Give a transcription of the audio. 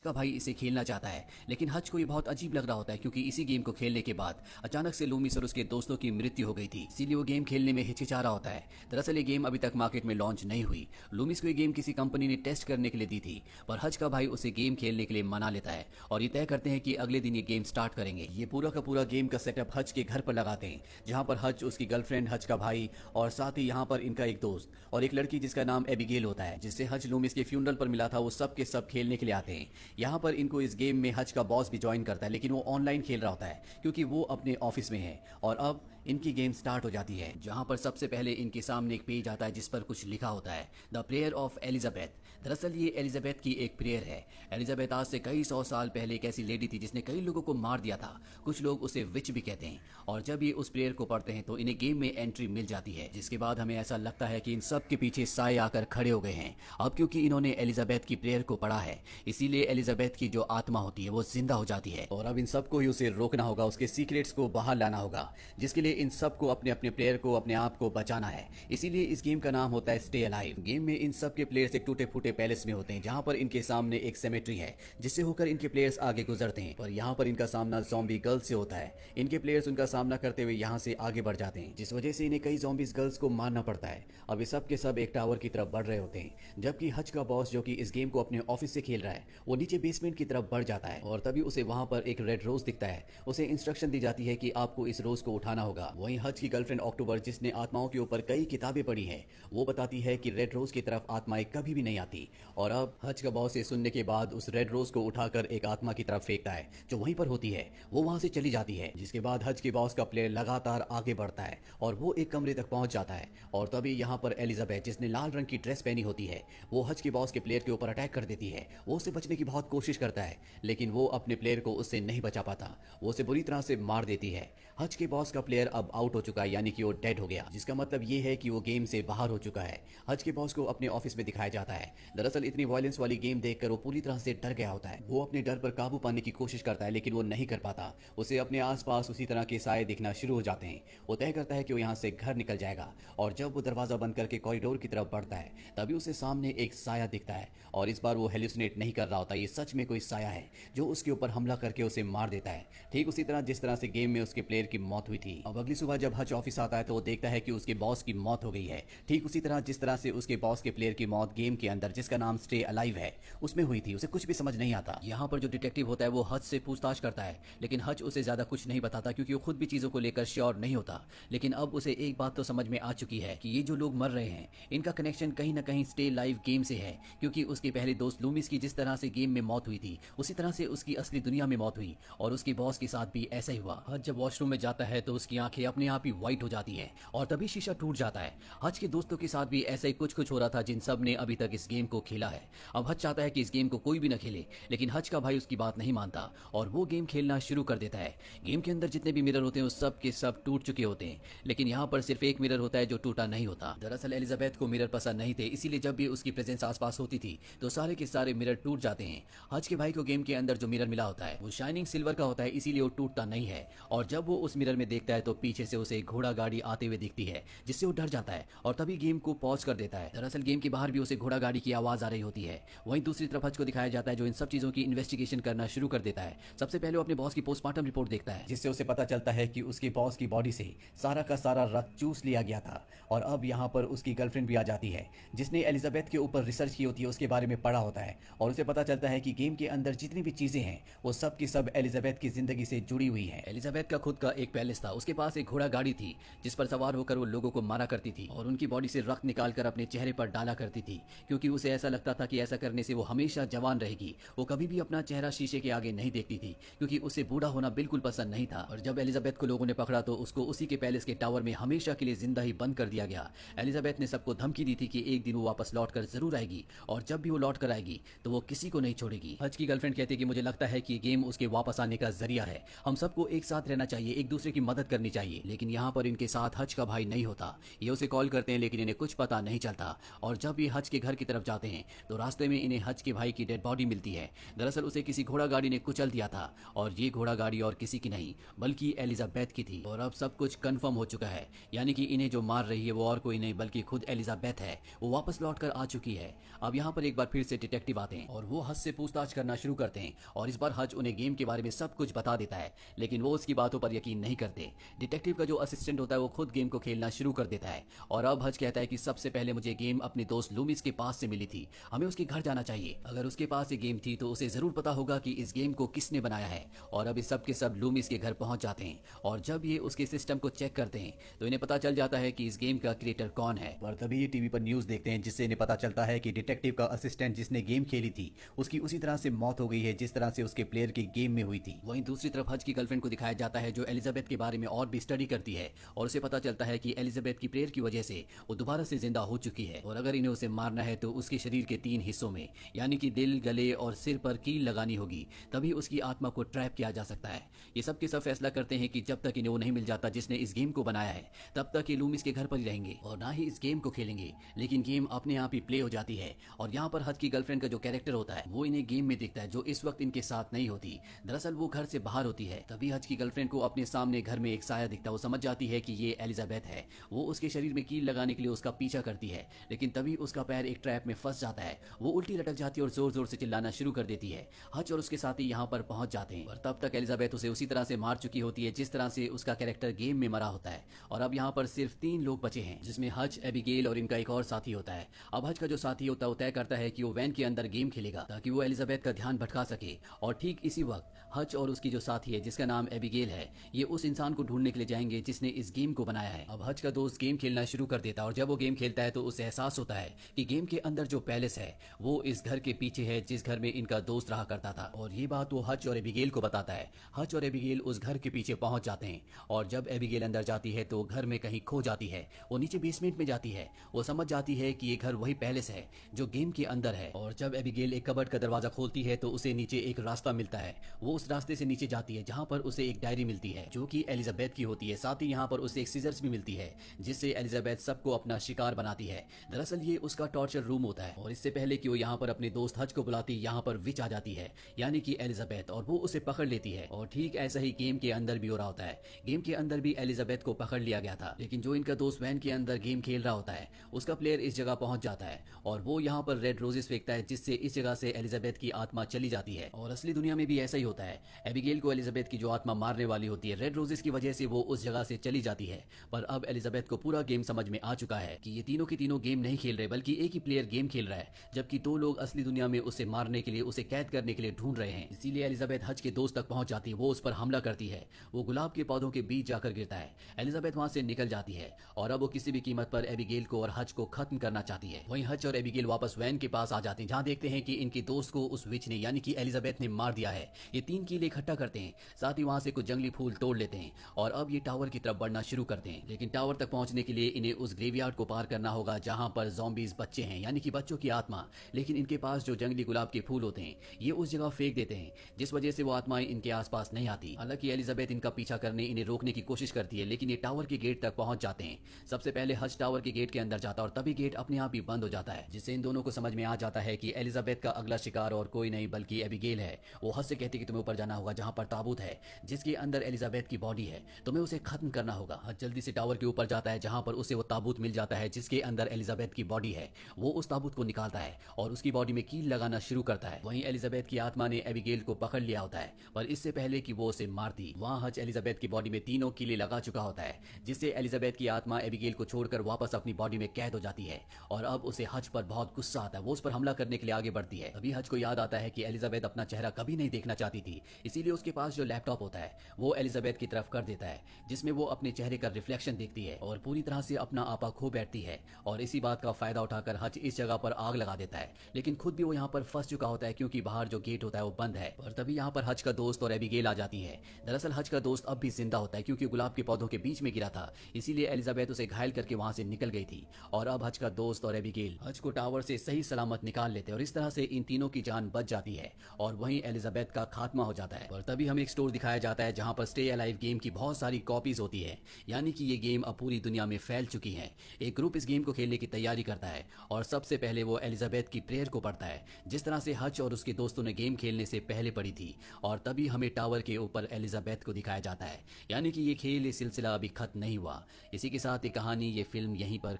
का भाई इसे खेलना चाहता है, लेकिन हज को ये बहुत अजीब लग रहा होता है क्योंकि इसी गेम को खेलने के बाद अचानक से लूमिस और उसके दोस्तों की मृत्यु हो गई थी, इसीलिए वो गेम खेलने में हिचकिचा रहा होता है। दरअसल ये गेम अभी तक मार्केट में लॉन्च नहीं हुई। लूमिस को ये गेम किसी कंपनी ने टेस्ट करने के लिए दी थी, पर हज का भाई उसे गेम खेलने के लिए मना लेता है और ये तय करते हैं कि अगले दिन ये गेम स्टार्ट करेंगे। ये पूरा का पूरा गेम का सेटअप हज के घर पर लगाते हैं, जहां पर हज, उसकी गर्लफ्रेंड, हज का भाई और साथ ही यहाँ पर इनका एक दोस्त और एक लड़की जिसका नाम एबिगेल होता है, जिससे हज लूमिस के फ्यूनरल पर मिला था, वो सब के सब खेलने के लिए आते हैं। यहाँ पर इनको इस गेम में हज का बॉस भी ज्वाइन करता है, लेकिन वो ऑनलाइन खेल रहा होता है क्योंकि वो अपने ऑफिस में है। और अब इनकी गेम स्टार्ट हो जाती है, जहां पर सबसे पहले इनके सामने एक पेज आता है जिस पर कुछ लिखा होता है, द प्रेयर ऑफ एलिजाबेथ। दरअसल ये एलिजाबेथ की एक प्रेयर है। एलिजाबेथ आज से कई 100 साल पहले एक ऐसी लेडी थी जिसने कई लोगों को मार दिया था। कुछ लोग उसे विच भी कहते हैं। और जब ये उस प्रेयर को पढ़ते हैं तो इन्हें गेम में एंट्री मिल जाती है, जिसके बाद हमें ऐसा लगता है कि इन सब के पीछे साए आकर खड़े हो गए हैं। अब क्योंकि इन्होंने एलिजाबेथ की प्रेयर को पढ़ा है, इसीलिए एलिजाबेथ की जो आत्मा होती है वो जिंदा हो जाती है। और अब इन सबको ही उसे रोकना होगा, उसके सीक्रेट्स को बाहर लाना होगा, जिसके लिए इन सबको अपने अपने प्लेयर को, अपने आप को बचाना है। इसीलिए इस गेम का नाम होता है स्टे अलाइव। गेम में इन सब के प्लेयर्स एक टूटे फूटे पैलेस में होते हैं, जहां पर इनके सामने एक सेमेट्री है जिससे होकर इनके प्लेयर्स आगे गुजरते हैं। पर यहाँ पर इनका सामना ज़ॉम्बी गर्ल्स से होता है। इनके प्लेयर्स उनका सामना करते हुए यहाँ से आगे बढ़ जाते हैं, जिस वजह से इन्हें कई ज़ॉम्बीज गर्ल्स को मारना पड़ता है। अब ये सब के सब एक टावर की तरफ बढ़ रहे होते हैं, जबकि हज का बॉस, जो कि इस गेम को अपने ऑफिस से खेल रहा है, वो नीचे बेसमेंट की तरफ बढ़ जाता है और तभी उसे वहां पर एक रेड रोज दिखता है। उसे इंस्ट्रक्शन दी जाती है कि आपको इस रोज को उठाना होगा। वहीं हज की गर्लफ्रेंड अक्टूबर, जिसने आत्माओं के ऊपर कई किताबें पढ़ी हैं, वो बताती है कि रेड रोज की तरफ आत्माएं कभी भी नहीं आती। और अब हज का बॉस ये सुनने के बाद उस रेड रोज को उठाकर एक आत्मा की तरफ फेंकता है, जो वहीं पर होती है। वो वहां से चली जाती है, जिसके बाद हज के बॉस का प्लेयर लगातार आगे बढ़ता है और वो एक कमरे तक पहुंच जाता है। और तभी यहाँ पर एलिजाबेथ, जिसने लाल रंग की ड्रेस पहनी होती है, वो हज के बॉस के प्लेयर के ऊपर अटैक कर देती है। वो उससे बचने की बहुत कोशिश करता है, लेकिन वो अपने प्लेयर को उससे नहीं बचा पाता। वो उसे बुरी तरह से मार देती है। हज के बॉस का प्लेयर अब आउट हो चुका है, यानी कि वो डेड हो गया, जिसका मतलब ये है कि वो गेम से बाहर हो चुका है। हज के बॉस को अपने ऑफिस में दिखाया जाता है। दरअसल इतनी वायलेंस वाली गेम देखकर वो पूरी तरह से डर गया होता है। वो अपने डर पर काबू पाने की कोशिश करता है, लेकिन वो नहीं कर पाता। उसे अपने आसपास उसी तरह के साए दिखना शुरू हो जाते हैं। वो तय करता है कि वो यहाँ से घर निकल जाएगा, और जब वो दरवाजा बंद करके कॉरिडोर की तरफ बढ़ता है, तभी उसे सामने एक साया दिखता है। और इस बार वो हेलुसिनेट नहीं कर रहा होता, ये सच में कोई साया है जो उसके ऊपर हमला करके उसे मार देता है, ठीक उसी तरह जिस तरह से गेम में उसके प्लेयर की मौत हुई थी। अब अगली सुबह जब हज ऑफिस आता है तो वो देखता है कि उसके बॉस की मौत हो गई है, ठीक उसी तरह जिस तरह से उसके बॉस के प्लेयर की मौत गेम के अंदर, जिसका नाम स्टे अलाइव है, उसमें हुई थी। उसे कुछ भी समझ नहीं आता। यहाँ पर जो डिटेक्टिव होता है वो हज से पूछताछ करता है, लेकिन हज उसे ज्यादा कुछ नहीं बताता क्योंकि वो खुद भी चीजों को लेकर श्योर नहीं होता। लेकिन अब उसे एक बात तो समझ में आ चुकी है कि ये जो लोग मर रहे हैं, इनका कनेक्शन कहीं ना कहीं स्टे लाइव गेम से है, क्योंकि उसके पहले दोस्त लूमिस की जिस तरह से गेम में मौत हुई थी, उसी तरह से उसकी असली दुनिया में मौत हुई, और उसके बॉस के साथ भी ऐसा ही हुआ। हज जब वॉशरूम में जाता है तो उसकी आंखें अपने आप ही व्हाइट हो जाती है और तभी शीशा टूट जाता है। हज के दोस्तों के साथ भी ऐसा ही कुछ हो रहा था, जिन सब ने अभी तक इस गेम को खेला है। अब हज चाहता है कि इस गेम को कोई भी न खेले, लेकिन हज का भाई उसकी बात नहीं मानता और वो गेम खेलना शुरू कर देता है। गेम के अंदर जितने भी मिरर होते हैं वो सब के सब टूट चुके होते हैं, लेकिन यहाँ पर सिर्फ एक मिरर होता है जो टूटा नहीं होता। दरअसल एलिजाबेथ को मिरर पसंद नहीं थे, इसीलिए जब भी उसकी प्रेजेंस आसपास होती थी तो सारे के सारे मिरर टूट जाते हैं। हज के भाई को गेम के अंदर जो मिरर मिला होता है वो शाइनिंग सिल्वर का होता है, इसीलिए वो टूटता नहीं है। और जब वो उस मिरर में देखता है तो पीछे से उसे घोड़ा गाड़ी आते हुए दिखती है, जिससे वो डर जाता है और तभी गेम को पॉज कर देता है। दरअसल गेम के बाहर भी उसे घोड़ा गाड़ी की आवाज आ रही होती है। वहीं दूसरी तरफ हज को दिखाया जाता है जो इन सब चीजों की इन्वेस्टिगेशन करना शुरू कर देता है। सबसे पहले वो अपने बॉस की पोस्टमार्टम रिपोर्ट देखता है, जिससे उसे पता चलता है कि उसके बॉस की बॉडी से सारा का सारा रक्त चूस लिया गया था। और अब यहाँ पर उसकी गर्लफ्रेंड भी आ जाती है, जिसने एलिजाबेथ के ऊपर रिसर्च की होती है, उसके बारे में पढ़ा होता है, और उसे पता चलता है कि गेम के अंदर जितनी भी चीजें हैं वो सब की सब एलिजाबेथ की जिंदगी से जुड़ी हुई है। एलिजाबेथ का खुद का एक पैलेस था, उसके पास एक घोड़ा गाड़ी थी जिस पर सवार होकर वो लोगों को मारा करती थी और उनकी बॉडी से रक्त निकालकर अपने चेहरे पर डाला करती थी, क्योंकि उसे ऐसा लगता था कि ऐसा करने से वो हमेशा जवान रहेगी। वो कभी भी अपना चेहरा शीशे के आगे नहीं देखती थी, क्योंकि उसे बूढ़ा होना बिल्कुल पसंद नहीं था। और जब एलिजाबेथ को लोगों ने पकड़ा तो उसको उसी के पैलेस के टावर में हमेशा के लिए जिंदा ही बंद कर दिया गया। एलिजाबेथ ने सबको धमकी दी थी कि एक दिन वो वापस लौट कर जरूर आएगी, और जब भी वो लौट कर आएगी तो वो किसी को नहीं छोड़ेगी। हज की गर्लफ्रेंड कहती है कि मुझे लगता है कि गेम उसके वापस आने का जरिया है, हम सबको एक साथ रहना चाहिए, एक दूसरे की मदद करनी चाहिए। लेकिन यहाँ पर इनके साथ हज का भाई नहीं होता। ये उसे कॉल करते हैं लेकिन इन्हें कुछ पता नहीं चलता। और जब ये हज के घर की तरफ जाते हैं तो रास्ते में इन्हें हज के भाई की डेड बॉडी मिलती है। दरअसल उसे किसी घोड़ा गाड़ी ने कुचल दिया था और ये घोड़ा गाड़ी और किसी की नहीं बल्कि एलिजाबेथ की थी। और अब सब कुछ कंफर्म हो चुका है, यानी कि इन्हें जो मार रही है वो और कोई नहीं बल्कि खुद एलिजाबेथ है। वो वापस लौट कर आ चुकी है। अब यहाँ पर एक बार फिर से डिटेक्टिव आते हैं और वो हज से पूछताछ करना शुरू करते हैं और इस बार हज उन्हें गेम के बारे में सब कुछ बता देता है, लेकिन वो उसकी बातों पर यकीन नहीं करते। डिटेक्टिव का जो असिस्टेंट होता है वो खुद गेम को खेलना शुरू कर देता है और अब हज कहता है कि सबसे पहले मुझे गेम अपने दोस्त लूमिस के पास से मिली थी, हमें उसके घर जाना चाहिए। अगर उसके पास ये गेम थी तो उसे जरूर पता होगा कि इस गेम को किसने बनाया है। और अब इस सब के सब लूमिस के घर पहुंच जाते हैं और जब ये उसके सिस्टम को चेक करते हैं तो इन्हें पता चल जाता है कि इस गेम का क्रिएटर कौन है। और तभी ये टीवी पर न्यूज देखते हैं जिससे इन्हें पता चलता है कि डिटेक्टिव का असिस्टेंट जिसने गेम खेली थी उसकी उसी तरह से मौत हो गई है जिस तरह से उसके प्लेयर की गेम में हुई थी। वहीं दूसरी तरफ हज की गर्लफ्रेंड को दिखाया जाता है जो एलिजाबेथ के बारे में और भी स्टडी करती है और उसे पता चलता है कि एलिजाबेथ की प्रेयर की वजह से वो दोबारा से जिंदा हो चुकी है और अगर इन्हें उसे मारना है तो उसके शरीर के 3 हिस्सों में यानी कि दिल, गले और सिर पर कील लगानी होगी, तभी उसकी आत्मा को ट्रैप किया जा सकता है। ये सब के सब फैसला करते हैं कि जब तक इन्हें वो नहीं मिल जाता जिसने इस गेम को बनाया है तब तक ये लूमिस के घर पर ही रहेंगे और ना ही इस गेम को खेलेंगे। लेकिन गेम अपने आप ही प्ले हो जाती है और यहाँ पर हज की गर्लफ्रेंड का जो कैरेक्टर होता है वो इन्हें गेम में दिखता है जो इस वक्त इनके साथ नहीं होती। दरअसल वो घर से बाहर होती है। तभी हज की गर्लफ्रेंड को अपने सामने घर में एक साया दिखता है। वो समझ जाती है कि ये एलिजाबेथ है। वो उसके शरीर में कील लगाने के लिए उसका पीछा करती है लेकिन तभी उसका पैर एक ट्रैप में फंस जाता है। वो उल्टी लटक जाती है और जोर जोर से चिल्लाना शुरू कर देती है। हज और उसके साथी यहाँ पर पहुंच जाते हैं और तब तक एलिजाबेथ उसे उसी तरह से मार चुकी होती है जिस तरह से उसका कैरेक्टर गेम में मरा होता है। और अब यहाँ पर सिर्फ 3 लोग बचे हैं जिसमें हज, एबिगेल और इनका एक और साथी होता है। अब हज का जो साथी होता है वो तय करता है कि वो वैन के अंदर गेम खेलेगा ताकि वो एलिजाबेथ का ध्यान भटका सके। और ठीक इसी वक्त हज और उसकी जो साथी है जिसका नाम एबिगेल है ये उस इंसान को ढूंढने के लिए जाएंगे जिसने इस गेम को बनाया है। अब हज का दोस्त गेम खेलना शुरू कर देता है और जब वो गेम खेलता है तो उसे एहसास होता है कि गेम के अंदर जो पैलेस है वो इस घर के पीछे है जिस घर में इनका दोस्त रहा करता था। और ये बात वो हज और एबिगेल को बताता है। हज और एबिगेल उस घर के पीछे पहुंच जाते हैं और जब एबिगेल अंदर जाती है तो घर में कहीं खो जाती है। वो नीचे बेसमेंट में जाती है। वो समझ जाती है कि ये घर वही पैलेस है जो गेम के अंदर है। और जब एबिगेल एक कबर्ड का दरवाजा खोलती है तो उसे नीचे एक रास्ता मिलता है। वो उस रास्ते से नीचे जाती है जहां पर उसे एक डायरी मिलती है जो कि एलिजाबेथ की होती है। साथ ही यहाँ पर उसे एक सीजर्स भी मिलती है जिससे एलिजाबेथ सबको अपना शिकार बनाती है। दरअसल ये उसका टॉर्चर रूम होता है और इससे पहले कि वो यहाँ पर अपने दोस्त हज को बुलाती यहाँ पर विच आ जाती है यानी कि एलिजाबेथ, और वो उसे पकड़ लेती है। और ठीक ऐसा ही गेम के अंदर भी हो रहा होता है। गेम के अंदर भी एलिजाबेथ को पकड़ लिया गया था लेकिन जो इनका दोस्त वैन के अंदर गेम खेल रहा होता है उसका प्लेयर इस जगह पहुंच जाता है और वो यहाँ पर रेड रोजेस फेंकता है जिससे इस जगह से एलिजाबेथ की आत्मा चली जाती है। और असली दुनिया में भी ऐसा ही होता है। एबिगेल को एलिजाबेथ की जो आत्मा मारने वाली होती है रेड रोजेस की वजह से वो उस जगह से चली जाती है। पर अब एलिजाबेथ को पूरा गेम समझ में आ चुका है कि ये तीनों के तीनों गेम नहीं खेल रहे बल्कि एक ही प्लेयर गेम खेल रहा है, जबकि 2 लोग असली दुनिया में उसे मारने के लिए, उसे कैद करने के लिए ढूंढ रहे हैं। इसीलिए एलिजाबेथ हज के दोस्त तक पहुंच जाती है। वो उस पर हमला करती है। वो गुलाब के पौधों के बीच जाकर गिरता है। एलिजाबेथ वहां से निकल जाती है और अब वो किसी भी कीमत पर एबिगेल को और हज को खत्म करना चाहती है। वहीं हज और एबिगेल वापस वैन के पास आ जाते हैं जहां देखते हैं कि इनके दोस्त को उस विच ने यानी कि एलिजाबेथ ने मार दिया है। ये 3 कीले इकट्ठा करते हैं, साथ ही वहां से कुछ जंगली फूल तोड़ लेते हैं और अब ये टावर की तरफ बढ़ना शुरू करते हैं। लेकिन टावर तक पहुंचने के लिए इन्हें उस ग्रेवयार्ड को पार करना होगा जहां पर ज़ॉम्बीज बच्चे हैं यानी कि बच्चों की आत्मा। लेकिन इनके पास जो जंगली गुलाब के फूल होते हैं ये उस जगह फेंक देते हैं जिस वजह से वो आत्माएं इनके आसपास नहीं आती। हालांकि एलिजाबेथ इनका पीछा करने, इन्हें रोकने की कोशिश करती है लेकिन ये टावर के गेट तक पहुंच जाते हैं। सबसे पहले हज टावर के गेट के अंदर जाता है और तभी गेट अपने आप ही बंद हो जाता है जिससे इन दोनों को समझ में आ जाता है कि एलिजाबेथ का अगला शिकार और कोई नहीं बल्कि एबिगेल है। वो हज से कहती कि तुम्हें ऊपर जाना होगा जहां पर ताबूत है जिसके अंदर एलिजाबेथ की बॉडी है, तुम्हें उसे खत्म करना होगा। हज जल्दी से टावर के ऊपर जाता है जहां पर उसे वो ताबूत मिल जाता है जिसके अंदर एलिजाबेथ की बॉडी है। वो उस ताबूत को निकालता है और उसकी बॉडी में कील लगाना शुरू करता है। वहीं एलिजाबेथ की आत्मा ने एबिगेल को पकड़ लिया होता है पर इससे पहले कि वो उसे मारती वहां हज एलिजाबेथ की बॉडी में 3 कीले लगा चुका होता है जिससे एलिजाबेथ की आत्मा एबिगेल को छोड़कर वापस अपनी बॉडी में कैद हो जाती है। और अब उसे हज पर बहुत गुस्सा आता है। वो उस पर हमला करने के लिए आगे बढ़ती है। तभी हज को याद आता है कि एलिजाबेथ अपना चेहरा कभी नहीं देखना चाहती थी, इसीलिए उसके पास जो लैपटॉप होता है वो एलिजाबेथ की तरफ कर देता है जिसमें वो अपने चेहरे का रिफ्लेक्शन देखती है और पूरी तरह से अपना आपा खो बैठती है। और इसी बात का फायदा उठाकर हज इस जगह पर आग लगा देता है लेकिन खुद भी वो यहाँ पर फंस चुका होता है क्योंकि बाहर जो गेट होता है वो बंद है। और तभी यहाँ पर हज का दोस्त और एबिगेल आ जाती है। दरअसल हज का दोस्त अब भी जिंदा होता है क्योंकि गुलाब के पौधों के बीच में गिरा था, इसीलिए एलिजाबेथ उसे घायल करके वहां से निकल गई थी। और अब हज का दोस्त और एबिगेल हज को टावर से सही सलामत निकाल लेते हैं और इस तरह से इन तीनों की जान बच जाती है और वहीं एलिजाबेथ का खात्मा हो जाता है। और तभी हमें एक स्टोर दिखाया जाता है जहां पर स्टे अलाइव गेम की बहुत सारी कॉपीज होती है, यानी कि ये गेम अब पूरी दुनिया में फैल चुकी है। एक ग्रुप इस गेम को खेलने की तैयारी करता है और सबसे पहले वो एलिजाबेथ की प्रेयर को पढ़ता है, जिस तरह से हच और उसके दोस्तों ने गेम खेलने से पहले पढ़ी थी। और तभी हमें टावर के ऊपर एलिजाबेथ को दिखाया जाता है, यानी कि ये खेल, ये सिलसिला अभी खत्म नहीं हुआ। इसी के साथ ये कहानी, ये फिल्म यहीं पर